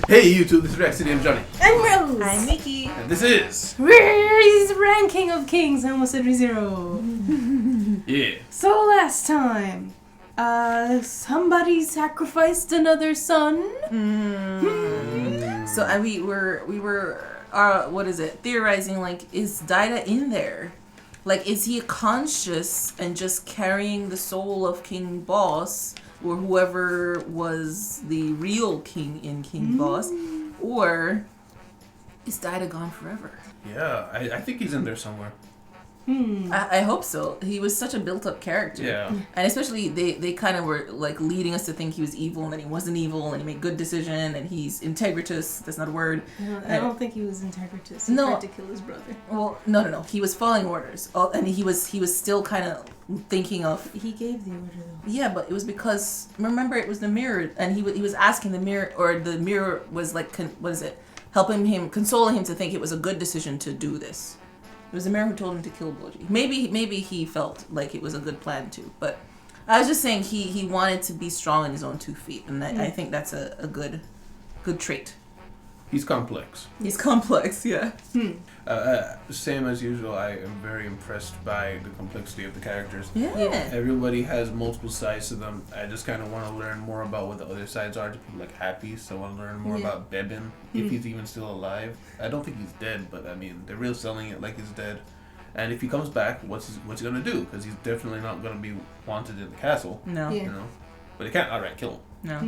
Hey YouTube, this is Rex, and I'm Johnny. I'm Rose. I'm Mickey. And this is... Where's Ranking of Kings? I almost said ReZero. Yeah. So last time, somebody sacrificed another son. So we were what is it? Theorizing, like, is Daida in there? Like, is he conscious and just carrying the soul of King Boss, or whoever was the real king in King Boss, or is Daida gone forever? Yeah, I think he's in there somewhere. I hope so. He was such a built-up character. Yeah. And especially, they kind of were, like, leading us to think he was evil, and then he wasn't evil, and he made good decision, and he's integritous. That's not a word. I don't think he was integritous. He tried to kill his brother. Well, no. He was following orders. And he was still kind of thinking of... He gave the order, though. Yeah, but it was because... Remember, it was the mirror, and he was asking the mirror, or the mirror was, like, consoling him to think it was a good decision to do this. It was the mirror who told him to kill Boji. Maybe he felt like it was a good plan too. But I was just saying he wanted to be strong on his own 2 feet, and I think that's a good trait. He's complex. He's complex, yeah. Same as usual, I am very impressed by the complexity of the characters. Yeah. Everybody has multiple sides to them. I just kind of want to learn more about what the other sides are to people like Happy. So I want to learn more about Bebin, if he's even still alive. I don't think he's dead, but I mean, they're real selling it like he's dead. And if he comes back, what's he gonna do? Because he's definitely not gonna be wanted in the castle. No. You know, but he can't outright kill him. No.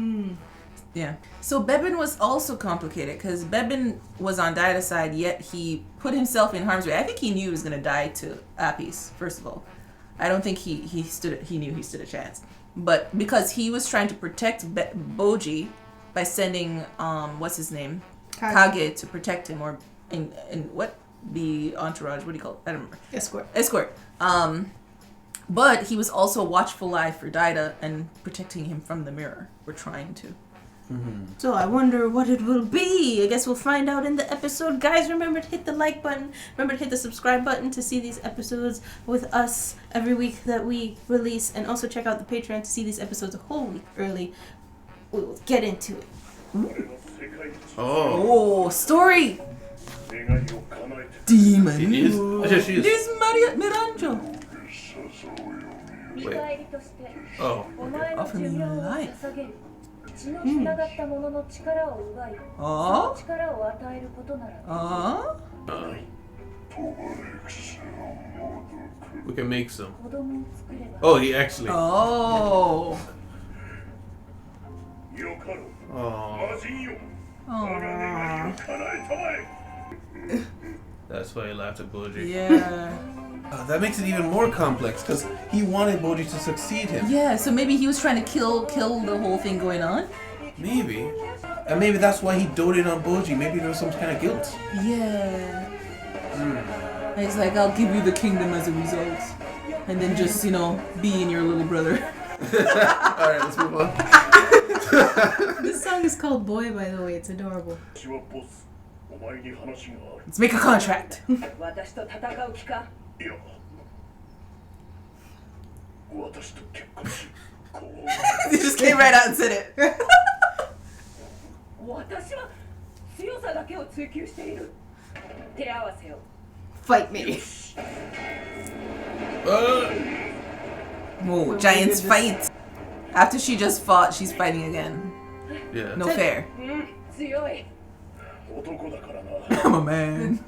Yeah. So Bebin was also complicated because Bebin was on Daida's side, yet he put himself in harm's way. I think he knew he was going to die to Apis, first of all. I don't think he knew he stood a chance. But because he was trying to protect Boji by sending, what's his name? Kage to protect him, or in what? The entourage, what do you call it? I don't remember. Escort. But he was also a watchful eye for Daida and protecting him from the mirror. We're trying to. So I wonder what it will be. I guess we'll find out in the episode. Guys, remember to hit the like button. Remember to hit the subscribe button to see these episodes with us every week that we release. And also check out the Patreon to see these episodes a whole week early. We'll get into it. Oh, story! Demon. She is? She is. It is Miranjo. Wait. Oh. Offer me your life. We can make some. Oh, he actually. Oh. That's why he laughed at Boji. Yeah. That makes it even more complex because he wanted Boji to succeed him. Yeah, so maybe he was trying to kill the whole thing going on. Maybe. And maybe that's why he doted on Boji. Maybe there was some kind of guilt. Yeah. And he's like, I'll give you the kingdom as a result. And then just, be in your little brother. Alright, let's move on. This song is called Boy, by the way. It's adorable. Let's make a contract. He just came right out and said it. Fight me. Whoa, giants fight. After she just fought, she's fighting again. Yeah. No fair. I'm a man.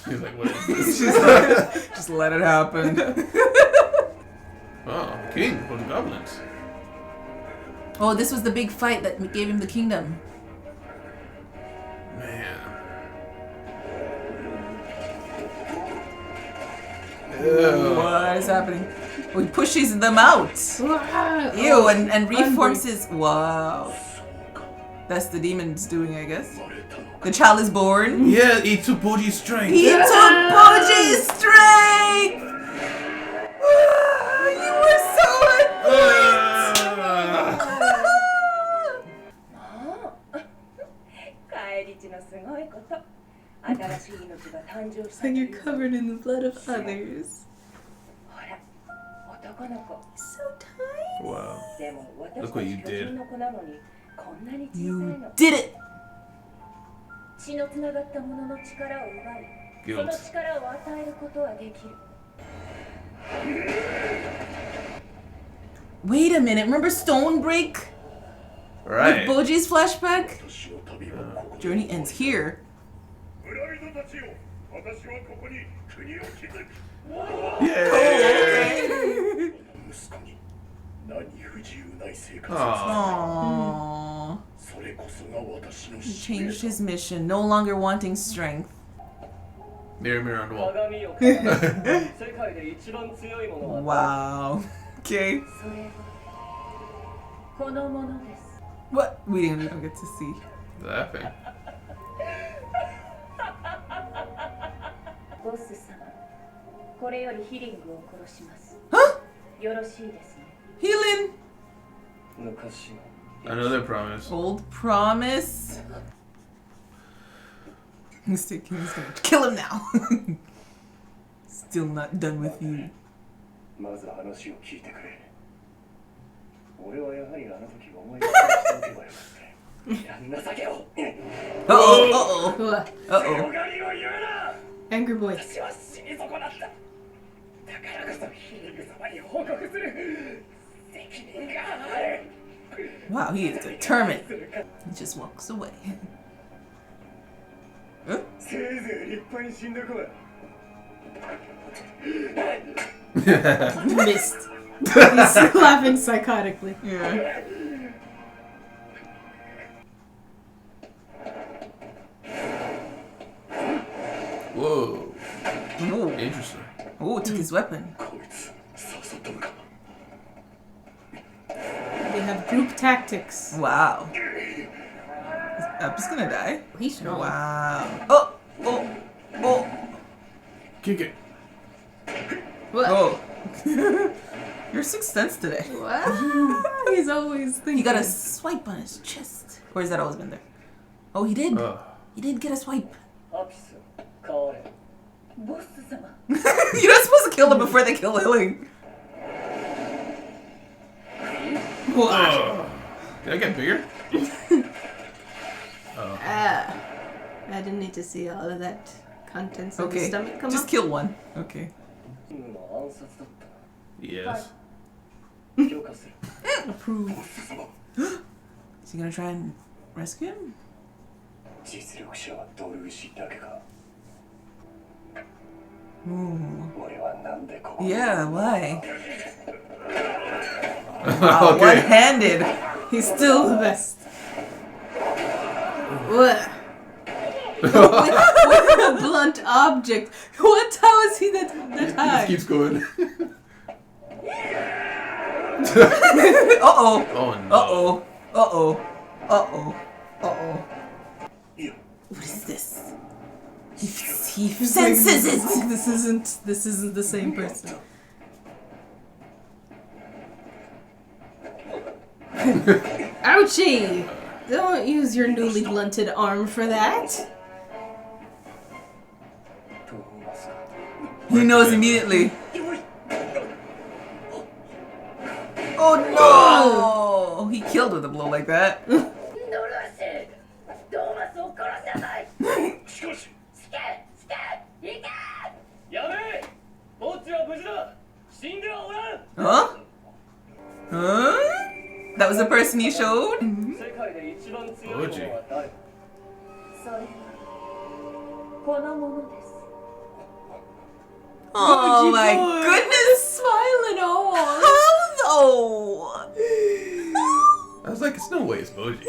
He's like, what is this? She's like, just let it happen. Oh, king for the goblins. Oh, this was the big fight that gave him the kingdom. Man. Ew. What is happening? Oh, he pushes them out. Ew, and reforms his... Wow. That's the demon's doing, I guess. The child is born. Yeah, he took Boji's strength. He took Boji's strength! You were so annoyed! It's like you're covered in the blood of others. He's so tiny. Wow. Look what you did. You did it! Guilt. Wait a minute, remember Stonebreak? Right. With Boji's flashback? Journey ends here. Yay! Aww. He changed his mission, no longer wanting strength. Mirror, mirror on the wall. Wow. Okay. What? We didn't even get to see. Laughing. Huh? Healing! Another promise. Old promise. Mr. King's gonna kill him now. Still not done with you. Uh-oh, uh-oh, uh-oh. Angry boy. Wow, he is determined. He just walks away. Huh? Missed. He's laughing psychotically. Yeah. Whoa. Ooh. Interesting. Oh, took his weapon. They have group tactics. Wow. I'm just gonna die. He's strong. Wow. Oh! Oh! Oh! Kick it. What? Oh. You're Sixth Sense today. What? He's always thinking. He got a swipe on his chest. Or has that always been there? Oh, he did. He did get a swipe. You're not supposed to kill them before they kill Lily. Did I get bigger? I didn't need to see all of that contents of the stomach come just up. kill one. Okay. Yes. Approve. Is he gonna try and rescue him? Ooh. Yeah, why? Wow, Okay. one-handed. He's still the best. What? with a blunt object. What? How is he that He just high? keeps going. Uh-oh. Oh no. Uh-oh. Uh-oh. Uh-oh. Uh-oh. What is this? He senses it. This isn't the same person. Ouchie! Don't use your newly blunted arm for that. He knows immediately. Oh no! He killed with a blow like that. Huh? Huh? That was the person you showed? Boji. Oh my goodness! Smiling all. How though? I was like, it's no way it's Boji.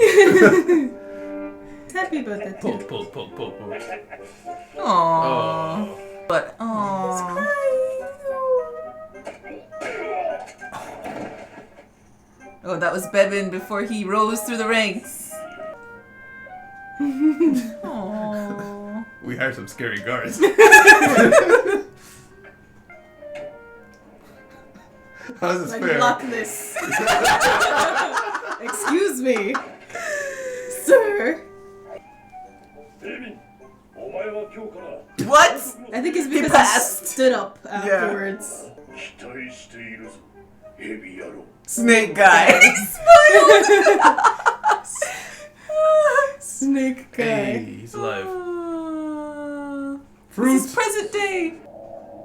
Happy about that too. Pull. Aww. Oh. But aww. Oh, that was Bebin before he rose through the ranks. Aww. We hired some scary guards. How's this Like, fair? lock this. Excuse me. Sir. What? I think it's He because passed. he stood up afterwards. Snake guy. Snake guy. Hey, he's alive. This Fruit. is present day.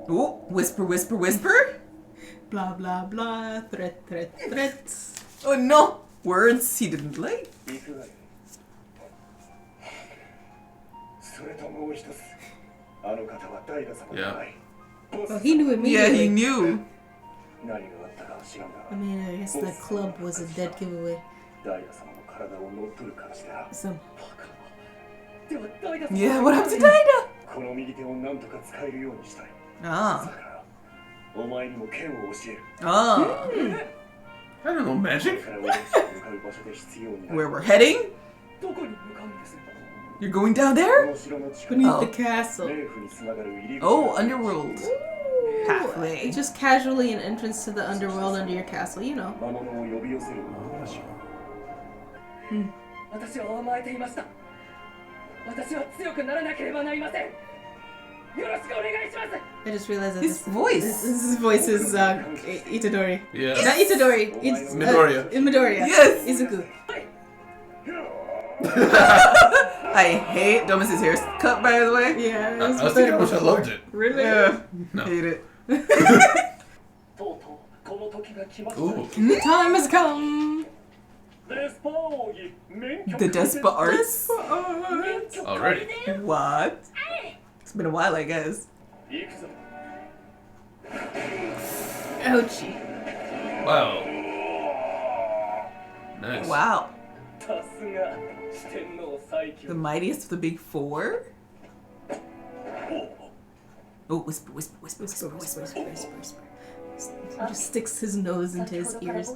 Oh, whisper, whisper, whisper. Blah blah blah. Threat, threat, threat. Oh no, words he didn't like. Yeah. Well, he knew Yeah, immediately. he knew. I mean, I guess the club was a dead giveaway. So, Yeah, what happened to Daida? Ah. Ah. I don't know magic. Where we're heading? You're going down there? beneath the castle. Oh, underworld. Ooh, Halfway. just casually an entrance to the underworld under your castle, you know. 私は甘えていました。私は強くならなければなりません。よろしくお願いします。 I just realized that His voice. his voice is Itadori. Yeah. Not Itadori. It's Midoriya. Midoriya. Yes. Izuku. I hate Domus's haircut, by the way. Yeah. I was thinking how much I loved it. Really? Yeah. No. Hate it. とうとうこの時が来ました。 Ooh. The time has come. デスパ奥義免許 The Despa Arts? 免許 Already. What? It's been a while, I guess. 行くぞ。 Ouchie. Wow. Nice. Wow. さすが四天王最 The 強。 mightiest of the big four? Oh, whisper, whisper, whisper, Whisper, whisper, whisper, whisper. whisper, whisper. He just sticks his nose into his ears.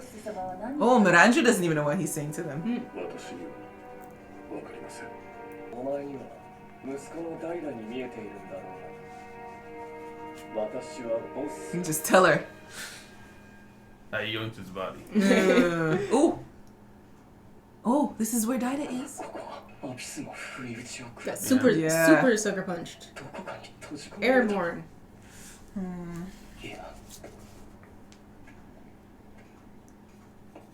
Oh, Miranjo doesn't even know what he's saying to them. 私にはわかりません。お前には息子のダイダに見えているんだろう。私はボス。 Just tell her. I yoinked his body. Oh. Oh, this is where Daida is. ここはアビスの不意打ちを食ら Got う。 super, Yeah. super sucker punched. どこかに閉じ込められた。 Airborne. いや、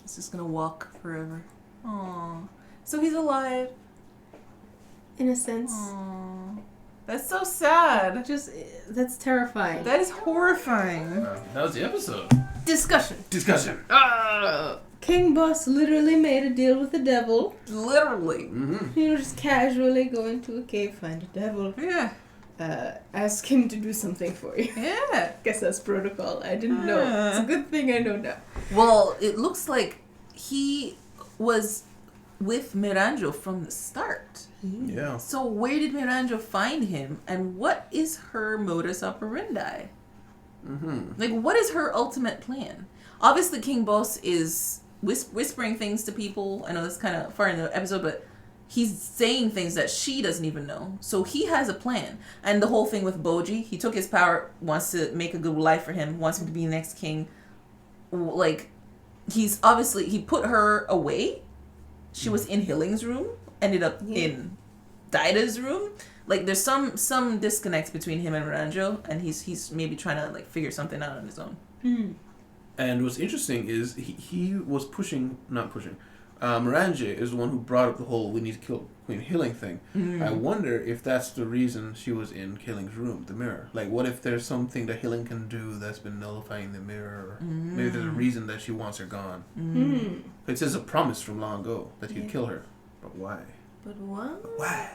He's just gonna walk forever. Aww. So he's alive. In a sense. Aww. That's so sad. Just, that's terrifying. That is horrifying. That was the episode. Discussion. Discussion. King Boss literally made a deal with the devil. Literally. Mm-hmm. You know, just casually go into a cave, find a devil, Yeah. ask him to do something for you. Yeah. Guess that's protocol. I didn't know. It's a good thing I know now. Well, it looks like he was with Miranjo from the start. Yeah. So where did Miranjo find him, and what is her modus operandi? Mm-hmm. Like, what is her ultimate plan? Obviously, King Boss is whispering things to people. I know that's kind of far in the episode, but he's saying things that she doesn't even know. So he has a plan. And the whole thing with Boji, he took his power, wants to make a good life for him, wants him to be the next king. Like, he's obviously, he put her away. She was in Hilling's room, ended up in Daida's room. Like, there's some disconnect between him and Miranjo, and he's maybe trying to, like, figure something out on his own. And what's interesting is he was not pushing. Miranje is the one who brought up the whole we need to kill Queen Hilling thing. I wonder if that's the reason she was in Hilling's room, the mirror. Like, what if there's something that Hilling can do that's been nullifying the mirror? Maybe there's a reason that she wants her gone. It says a promise from long ago that he'd kill her. But why? But what? Why?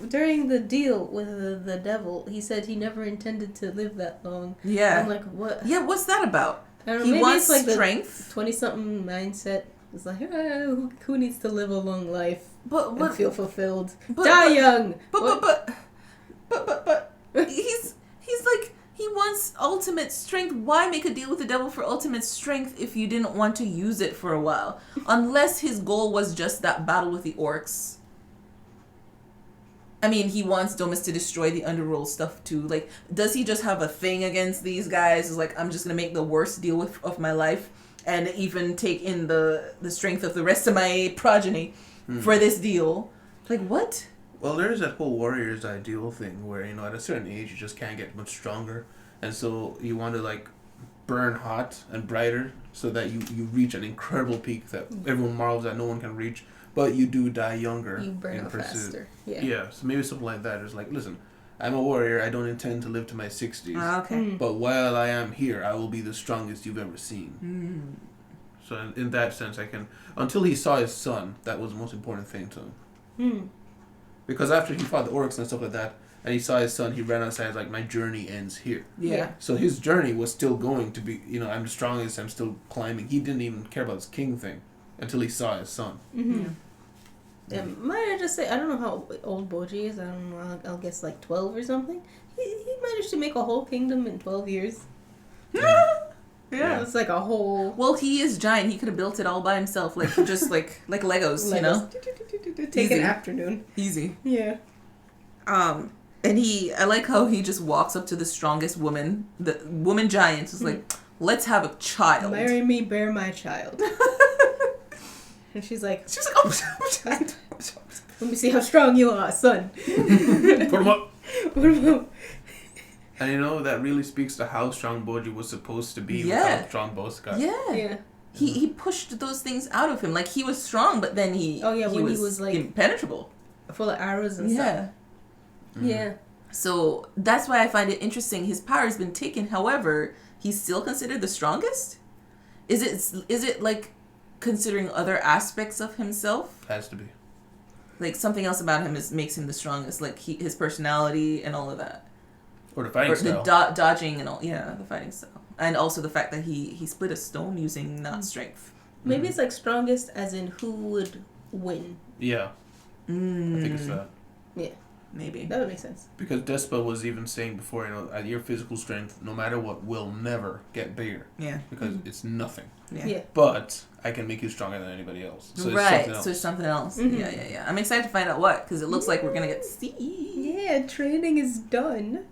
During the deal with the devil, he said he never intended to live that long. Yeah. I'm like, what? Yeah, what's that about? I don't know, He maybe wants it's like strength. the 20-something mindset. It's like, who needs to live a long life But and feel fulfilled? but- Die but- young! But he's like, he wants ultimate strength. Why make a deal with the devil for ultimate strength if you didn't want to use it for a while? Unless his goal was just that battle with the orcs. I mean, he wants Domus to destroy the underworld stuff too. Like, does he just have a thing against these guys? It's like, I'm just gonna make the worst deal of my life and even take in the strength of the rest of my progeny for this deal. Like, what? Well, there's that whole warrior's ideal thing where, you know, at a certain age you just can't get much stronger. And so you want to, like, burn hot and brighter so that you reach an incredible peak that everyone marvels that no one can reach. But you do die younger. You burn in out pursuit. faster. Yeah. Yeah, so maybe something like that. It's like, listen, I'm a warrior. I don't intend to live to my 60s. Okay. But while I am here, I will be the strongest you've ever seen. So in that sense, I can... Until he saw his son, that was the most important thing to him. Because after he fought the orcs and stuff like that, and he saw his son, he ran outside, like, my journey ends here. Yeah. So his journey was still going to be, you know, I'm the strongest, I'm still climbing. He didn't even care about his king thing until he saw his son. Yeah, might I just say, I don't know how old Boji is. I don't know. I'll guess like 12 or something. He managed to make a whole kingdom in 12 years. Yeah. It's like a whole... Well, he is giant. He could have built it all by himself. Like, just like Legos, you know? Take Easy. an afternoon. Easy. Yeah. And I like how he just walks up to the strongest woman, the woman giant, is like, let's have a child. Marry me, bear my child. And she's like, oh, let me see how strong you are, son. Put him up. Put him up. And you know, that really speaks to how strong Boji was supposed to be with Yeah. how strong Bosse got. Yeah. He pushed those things out of him. Like, he was strong, but then he was like impenetrable. Full of arrows and stuff. Yeah. So that's why I find it interesting. His power has been taken. However, he's still considered the strongest. Is it like considering other aspects of himself? Has to be. Like, something else about him makes him the strongest. Like, his personality and all of that. Or the fighting style. The dodging and all. Yeah, the fighting style. And also the fact that he split a stone using not strength. Maybe it's like strongest as in who would win. Yeah. I think it's that. Yeah. Maybe. That would make sense. Because Despa was even saying before, you know, your physical strength, no matter what, will never get bigger. Yeah. Because it's nothing. Yeah. But I can make you stronger than anybody else. So right. It's So it's something else. Yeah. I'm excited to find out what, because it looks like we're going to get to see. Yeah, training is done.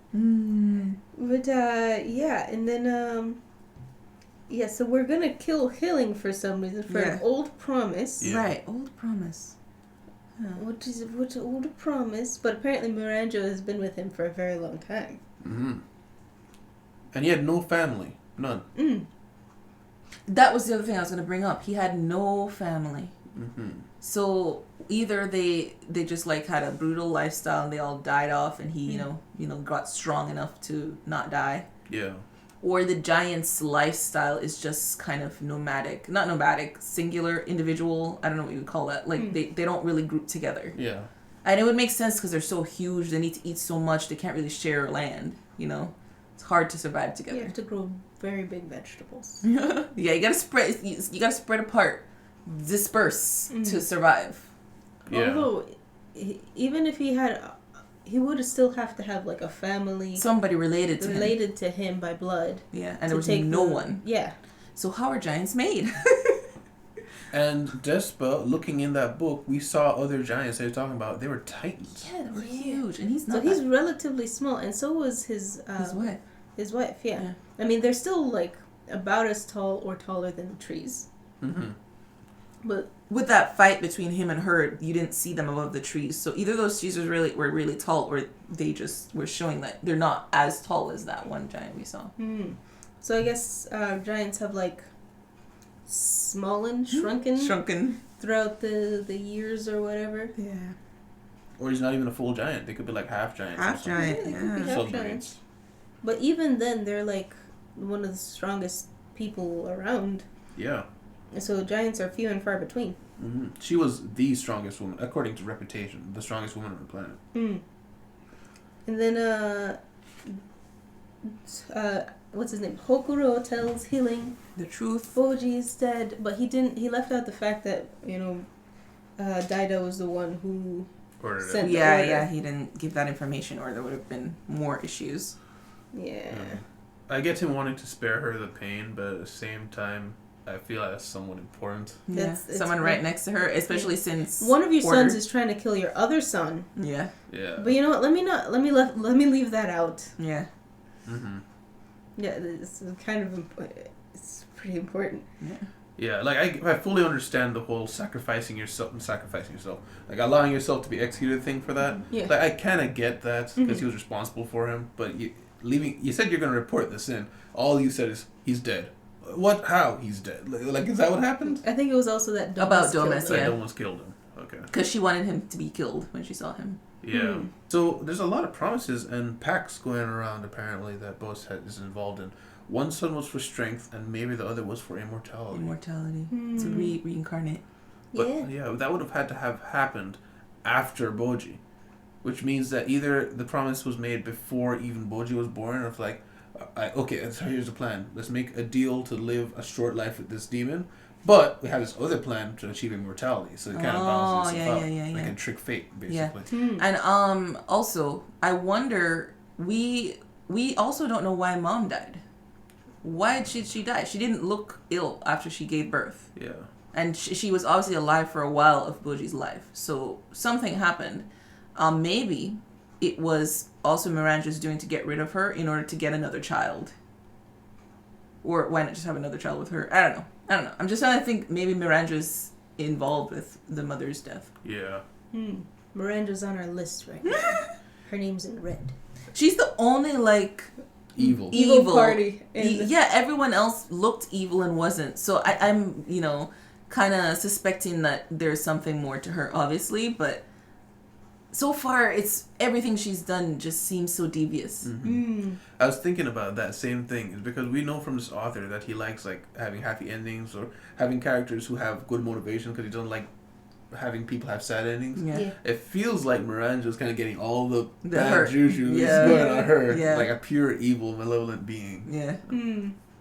But, and then, so we're going to kill Hilling for some reason, for an old promise. Yeah. Right, old promise. What's an old promise? But apparently Miranjo has been with him for a very long time. And he had no family. None. That was the other thing I was going to bring up. He had no family. So either they just like had a brutal lifestyle and they all died off, and he you know got strong enough to not die. Yeah. Or the giant's lifestyle is just kind of nomadic. Not nomadic, singular, individual. I don't know what you would call that. Like, they don't really group together. Yeah. And it would make sense because they're so huge. They need to eat so much. They can't really share land, you know? It's hard to survive together. You have to grow very big vegetables. Yeah, you gotta spread apart. Disperse to survive. Yeah. Although, even if he had... He would still have to have, like, a family... Somebody related to him by blood. Yeah, and there was no one. Yeah. So how are giants made? And Despa, looking in that book, we saw other giants they were talking about. They were titans. Yeah, they were huge. And he's not So he's relatively small, and so was his wife. His wife, yeah. I mean, they're still, like, about as tall or taller than the trees. But... With that fight between him and her, you didn't see them above the trees. So either those trees were really tall, or they just were showing that they're not as tall as that one giant we saw. So I guess giants have, like, shrunken throughout the years or whatever. Yeah. Or he's not even a full giant. They could be like half giants. Half giant, Yeah. Subgiants. But even then, they're, like, one of the strongest people around. Yeah. So giants are few and far between. She was the strongest woman, according to reputation, the strongest woman on the planet. And then, what's his name? Hokuro tells Hilling the truth. Boji is dead, but he left out the fact that, you know, Daida was the one who sent the order. Yeah, he didn't give that information, or there would have been more issues. Yeah. I get him wanting to spare her the pain, but at the same time, I feel that's somewhat important. Yeah, someone right next to her, especially since one of your sons is trying to kill your other son. Yeah. Yeah. But you know what? Let me leave that out. Yeah. Yeah, it's kind of it's pretty important. Yeah. Yeah, like I fully understand the whole sacrificing yourself, like allowing yourself to be executed thing for that. Yeah. Like I kind of get that because he was responsible for him, but you said you're gonna report this in. All you said is he's dead. What? How? He's dead? Like is that what happened? I think it was also that About Domus, That yeah. Domus killed him. Okay. Because she wanted him to be killed when she saw him. Yeah. So there's a lot of promises and pacts going around apparently that Bosse is involved in. One son was for strength, and maybe the other was for immortality. To reincarnate. But yeah, that would have had to have happened after Boji, which means that either the promise was made before even Boji was born, or like, okay, so here's the plan. Let's make a deal to live a short life with this demon, but we have this other plan to achieve immortality. So it kind of balances itself out, like a trick fate, basically. And also, I wonder, we also don't know why Mom died. Why did she die? She didn't look ill after she gave birth. Yeah. And she was obviously alive for a while of Boji's life. So something happened. Maybe it was also Miranda's doing to get rid of her in order to get another child. Or why not just have another child with her? I don't know. I'm just trying to think maybe Miranda's involved with the mother's death. Yeah. Miranda's on our list right now. Her name's in red. She's the only, like... Evil party. Yeah, everyone else looked evil and wasn't. So I'm, kind of suspecting that there's something more to her, obviously. But so far, it's everything she's done just seems so devious. I was thinking about that same thing. It's because we know from this author that he likes like having happy endings or having characters who have good motivation because he doesn't like having people have sad endings. Yeah. It feels like Miranda's kind of getting all the bad hurt. juju going on her, Yeah. like a pure evil, malevolent being. Yeah.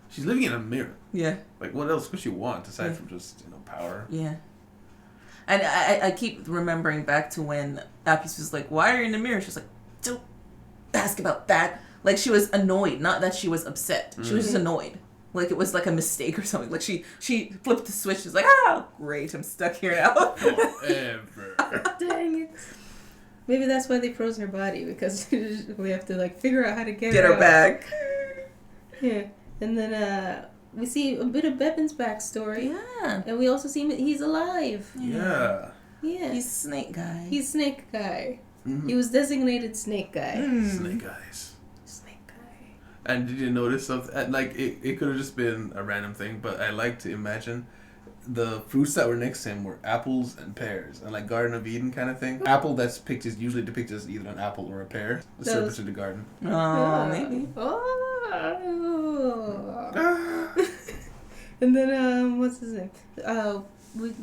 She's living in a mirror. Yeah. Like what else could she want aside from just power? Yeah. And I keep remembering back to when Apis was like, "Why are you in the mirror?" She was like, "Don't ask about that." Like she was annoyed, not that she was upset. She was just annoyed. Like it was like a mistake or something. Like she flipped the switch. She's like, great, I'm stuck here now." Forever. Dang it. Maybe that's why they froze her body, because we have to like figure out how to get her out. back. Yeah. And then we see a bit of Bebin's backstory. Yeah. And we also see he's alive. Yeah. Yeah. He's Snake Guy. He's Snake Guy. He was designated Snake Guy. Snake Eyes. Snake Guy. And did you notice something? Like it could have just been a random thing, but I like to imagine the fruits that were next to him were apples and pears, and like Garden of Eden kind of thing. Apple that's usually depicted as either an apple or a pear. The serpent in the garden. Oh, maybe. And then what's his name?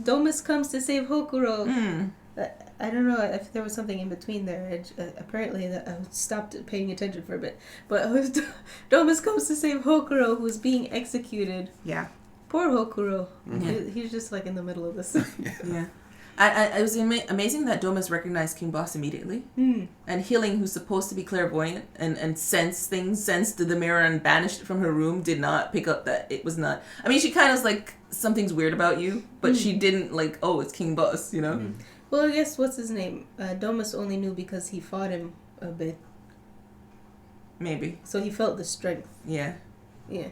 Domus comes to save Hokuro. I don't know if there was something in between there. Apparently, I stopped paying attention for a bit. But Domus comes to save Hokuro, who's being executed. Yeah. Poor Hokuro. Yeah. He's just like in the middle of this. Yeah. It was amazing that Domus recognized King Boss immediately. And Healing, who's supposed to be clairvoyant and sense things, sensed the mirror and banished it from her room, did not pick up that it was not. I mean, she kind of was like, something's weird about you, but she didn't like, oh, it's King Boss, you know? Well, I guess, what's his name? Domus only knew because he fought him a bit. Maybe. So he felt the strength. Yeah. Yeah.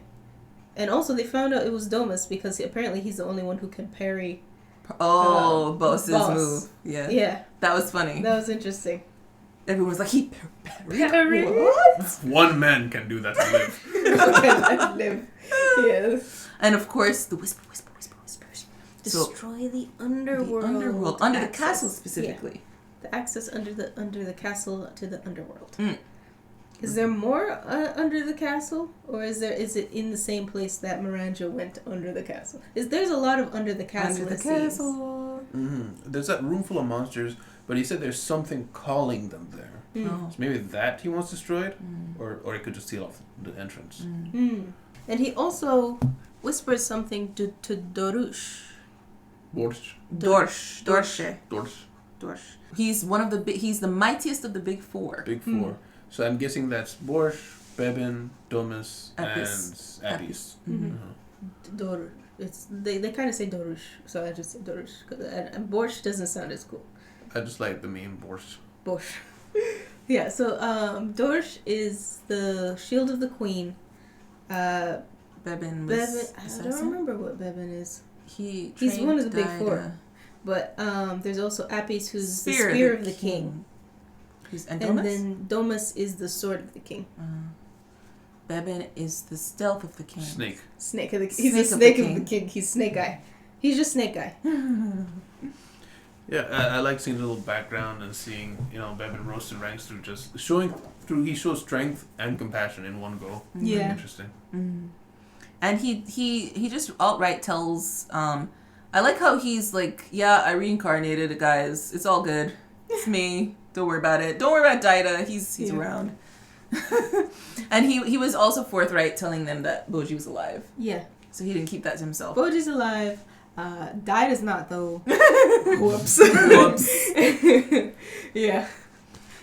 And also they found out it was Domus because apparently he's the only one who can parry. Boss's Boss. move. Yeah. Yeah. That was funny. That was interesting. Everyone was like, he Parry? what? One man can do that to live. Live. Yes. And of course, the whisper. Destroy the underworld. The underworld. Under the castle specifically. Yeah. The access under the castle to the underworld. Is there more under the castle, or is it in the same place that Miranda went under the castle? There's a lot of under the castle. Under the castle. There's that room full of monsters, but he said there's something calling them there. So maybe that he wants destroyed, or he could just seal off the entrance. And he also whispers something to Dorush. Dorsh. He's he's the mightiest of the big four. Big four. So I'm guessing that's Borsch, Bebin, Domus, Apis. and Apis. Dor. They kind of say Dorush, so I just say Dorush. And Borsch doesn't sound as cool. I just like the meme Borsch. Borsch. Yeah. So Dorsh is the shield of the queen. Bebin was I don't remember what Bebin is. He's one of the big four. But there's also Apis, who's the spear of the king. And then Domus is the sword of the king. Bebin is the stealth of the king. Snake Of the He's the snake of the king. He's Snake Guy. He's just Snake Guy. Yeah, I like seeing the little background and seeing, Bebin rose to ranks through just he shows strength and compassion in one go. Yeah. Interesting. And he just outright tells, I like how he's like, yeah, I reincarnated, guys. It's all good. It's me. Don't worry about it. Don't worry about Daida. He's around. And he was also forthright telling them that Boji was alive. Yeah. So he didn't keep that to himself. Boji's alive. Daida's not, though. Whoops. Yeah.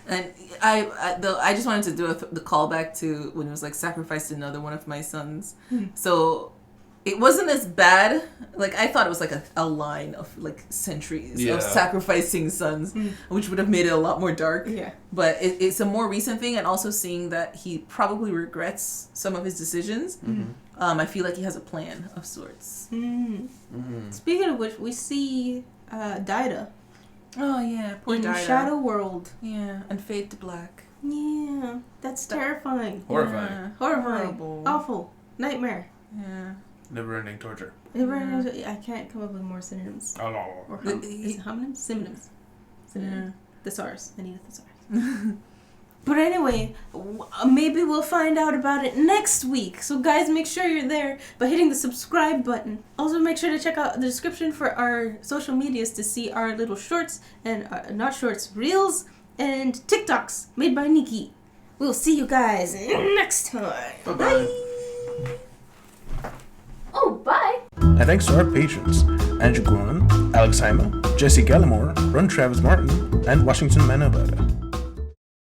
And I just wanted to do the callback to when it was like sacrificed another one of my sons. So it wasn't as bad. Like I thought it was like a line of like centuries of sacrificing sons, which would have made it a lot more dark. Yeah. But it's a more recent thing, and also seeing that he probably regrets some of his decisions. I feel like he has a plan of sorts. Speaking of which, we see Daida. Oh yeah, poor in Daida. Shadow World. Yeah, and fade to black. Yeah, that's terrifying. Horrifying. Yeah. Horrifying. Horrible. Awful. Nightmare. Yeah. Never-ending torture. I can't come up with more synonyms. Or is it homonyms? Synonyms. Yeah. Thesaurus. I need a thesaurus. But anyway, maybe we'll find out about it next week. So guys, make sure you're there by hitting the subscribe button. Also make sure to check out the description for our social medias to see our little shorts and not shorts, reels and TikToks made by Nikki. We'll see you guys next time. Bye-bye. Oh, bye. And thanks to our patrons, Andrew Gorman, Alex Haima, Jesse Gallimore, Ron Travis Martin, and Washington Manabata.